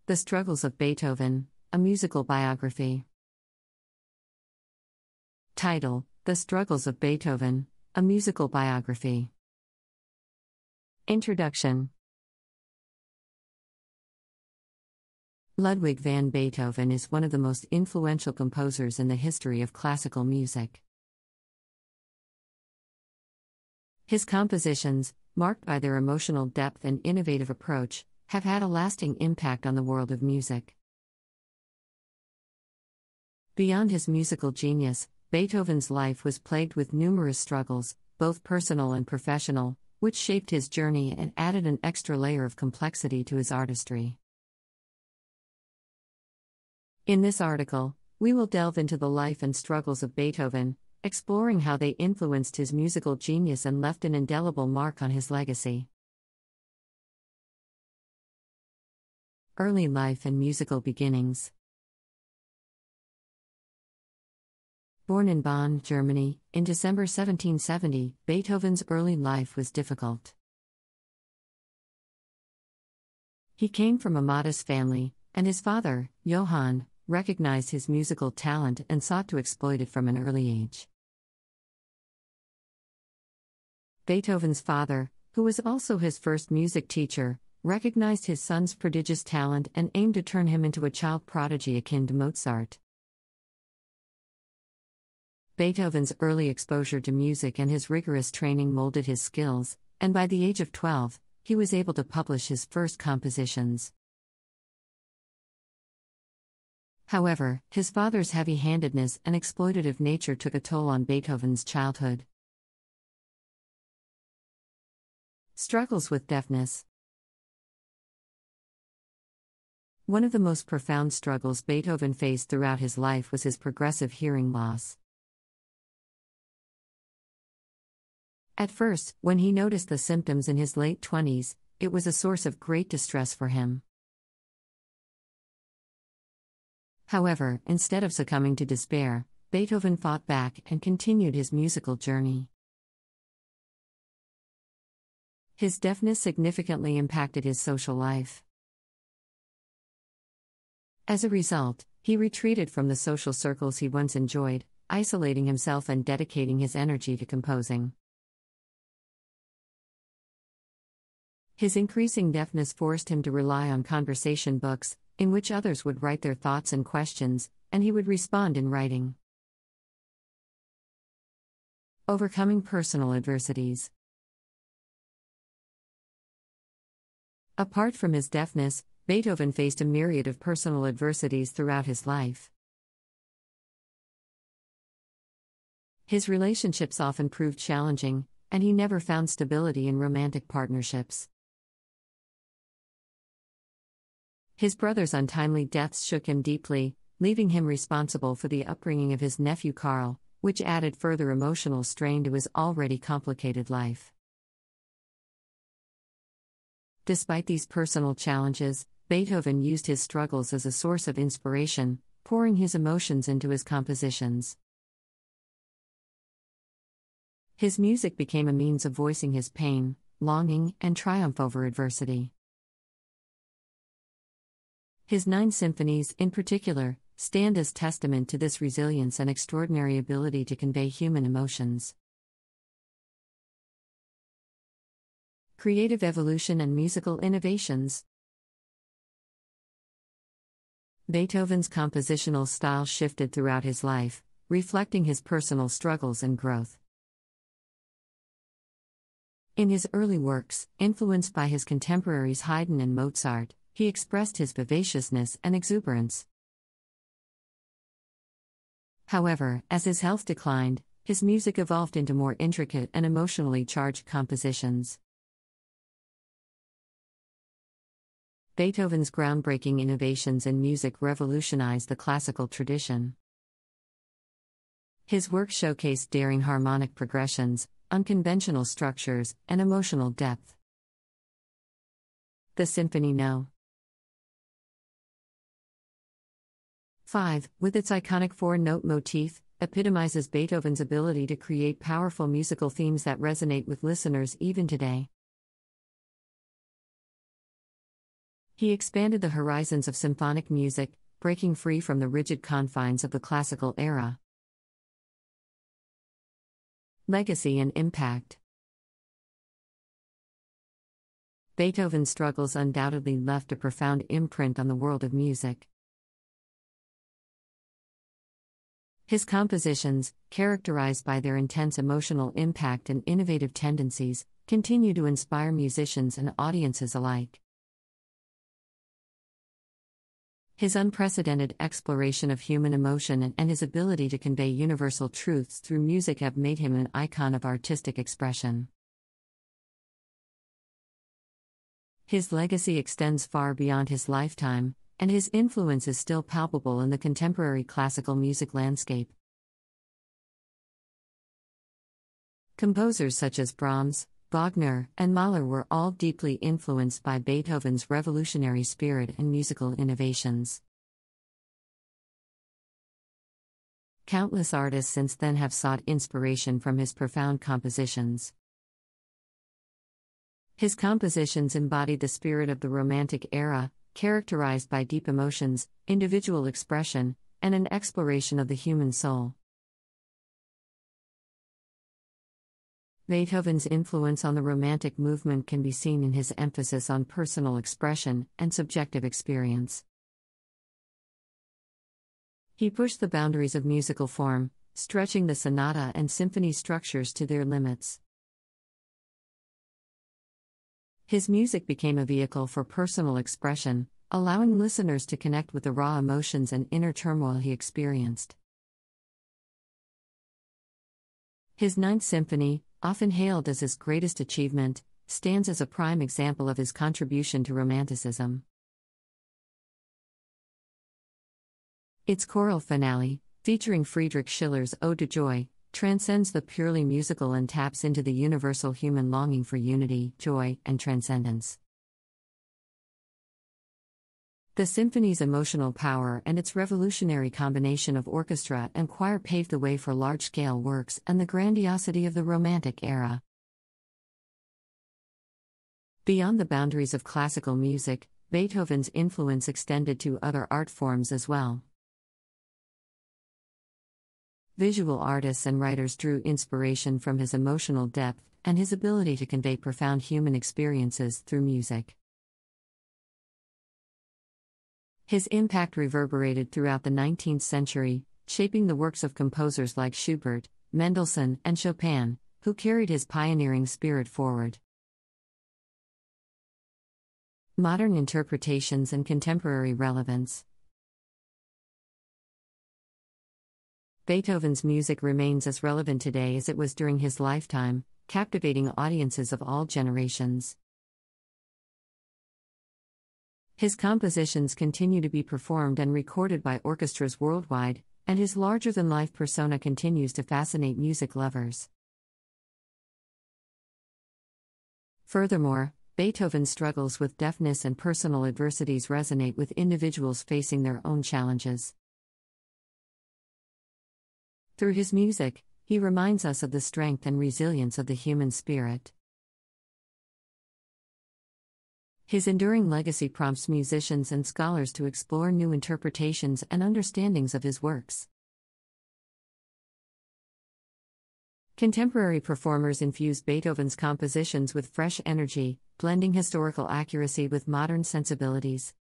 The Struggles of Beethoven, a Musical Biography. Title: The Struggles of Beethoven, a Musical Biography. Introduction. Ludwig van Beethoven is one of the most influential composers in the history of classical music. His compositions, marked by their emotional depth and innovative approach, have had a lasting impact on the world of music. Beyond his musical genius, Beethoven's life was plagued with numerous struggles, both personal and professional, which shaped his journey and added an extra layer of complexity to his artistry. In this article, we will delve into the life and struggles of Beethoven, exploring how they influenced his musical genius and left an indelible mark on his legacy. Early life and musical beginnings. Born in Bonn, Germany, in December 1770, Beethoven's early life was difficult. He came from a modest family, and his father, Johann, recognized his musical talent and sought to exploit it from an early age. Beethoven's father, who was also his first music teacher, recognized his son's prodigious talent and aimed to turn him into a child prodigy akin to Mozart. Beethoven's early exposure to music and his rigorous training molded his skills, and by the age of 12, he was able to publish his first compositions. However, his father's heavy-handedness and exploitative nature took a toll on Beethoven's childhood. Struggles with deafness. One of the most profound struggles Beethoven faced throughout his life was his progressive hearing loss. At first, when he noticed the symptoms in his late 20s, it was a source of great distress for him. However, instead of succumbing to despair, Beethoven fought back and continued his musical journey. His deafness significantly impacted his social life. As a result, he retreated from the social circles he once enjoyed, isolating himself and dedicating his energy to composing. His increasing deafness forced him to rely on conversation books, in which others would write their thoughts and questions, and he would respond in writing. Overcoming personal adversities. Apart from his deafness, Beethoven faced a myriad of personal adversities throughout his life. His relationships often proved challenging, and he never found stability in romantic partnerships. His brother's untimely deaths shook him deeply, leaving him responsible for the upbringing of his nephew Karl, which added further emotional strain to his already complicated life. Despite these personal challenges, Beethoven used his struggles as a source of inspiration, pouring his emotions into his compositions. His music became a means of voicing his pain, longing, and triumph over adversity. His 9 symphonies, in particular, stand as testament to this resilience and extraordinary ability to convey human emotions. Creative evolution and musical innovations. Beethoven's compositional style shifted throughout his life, reflecting his personal struggles and growth. In his early works, influenced by his contemporaries Haydn and Mozart, he expressed his vivaciousness and exuberance. However, as his health declined, his music evolved into more intricate and emotionally charged compositions. Beethoven's groundbreaking innovations in music revolutionized the classical tradition. His work showcased daring harmonic progressions, unconventional structures, and emotional depth. The Symphony No. 5, with its iconic 4-note motif, epitomizes Beethoven's ability to create powerful musical themes that resonate with listeners even today. He expanded the horizons of symphonic music, breaking free from the rigid confines of the classical era. Legacy and impact. Beethoven's struggles undoubtedly left a profound imprint on the world of music. His compositions, characterized by their intense emotional impact and innovative tendencies, continue to inspire musicians and audiences alike. His unprecedented exploration of human emotion and his ability to convey universal truths through music have made him an icon of artistic expression. His legacy extends far beyond his lifetime, and his influence is still palpable in the contemporary classical music landscape. Composers such as Brahms, Wagner, and Mahler were all deeply influenced by Beethoven's revolutionary spirit and musical innovations. Countless artists since then have sought inspiration from his profound compositions. His compositions embodied the spirit of the Romantic era, characterized by deep emotions, individual expression, and an exploration of the human soul. Beethoven's influence on the Romantic movement can be seen in his emphasis on personal expression and subjective experience. He pushed the boundaries of musical form, stretching the sonata and symphony structures to their limits. His music became a vehicle for personal expression, allowing listeners to connect with the raw emotions and inner turmoil he experienced. His Ninth Symphony, often hailed as his greatest achievement, stands as a prime example of his contribution to Romanticism. Its choral finale, featuring Friedrich Schiller's Ode to Joy, transcends the purely musical and taps into the universal human longing for unity, joy, and transcendence. The symphony's emotional power and its revolutionary combination of orchestra and choir paved the way for large-scale works and the grandiosity of the Romantic era. Beyond the boundaries of classical music, Beethoven's influence extended to other art forms as well. Visual artists and writers drew inspiration from his emotional depth and his ability to convey profound human experiences through music. His impact reverberated throughout the 19th century, shaping the works of composers like Schubert, Mendelssohn, and Chopin, who carried his pioneering spirit forward. Modern interpretations and contemporary relevance. Beethoven's music remains as relevant today as it was during his lifetime, captivating audiences of all generations. His compositions continue to be performed and recorded by orchestras worldwide, and his larger-than-life persona continues to fascinate music lovers. Furthermore, Beethoven's struggles with deafness and personal adversities resonate with individuals facing their own challenges. Through his music, he reminds us of the strength and resilience of the human spirit. His enduring legacy prompts musicians and scholars to explore new interpretations and understandings of his works. Contemporary performers infuse Beethoven's compositions with fresh energy, blending historical accuracy with modern sensibilities.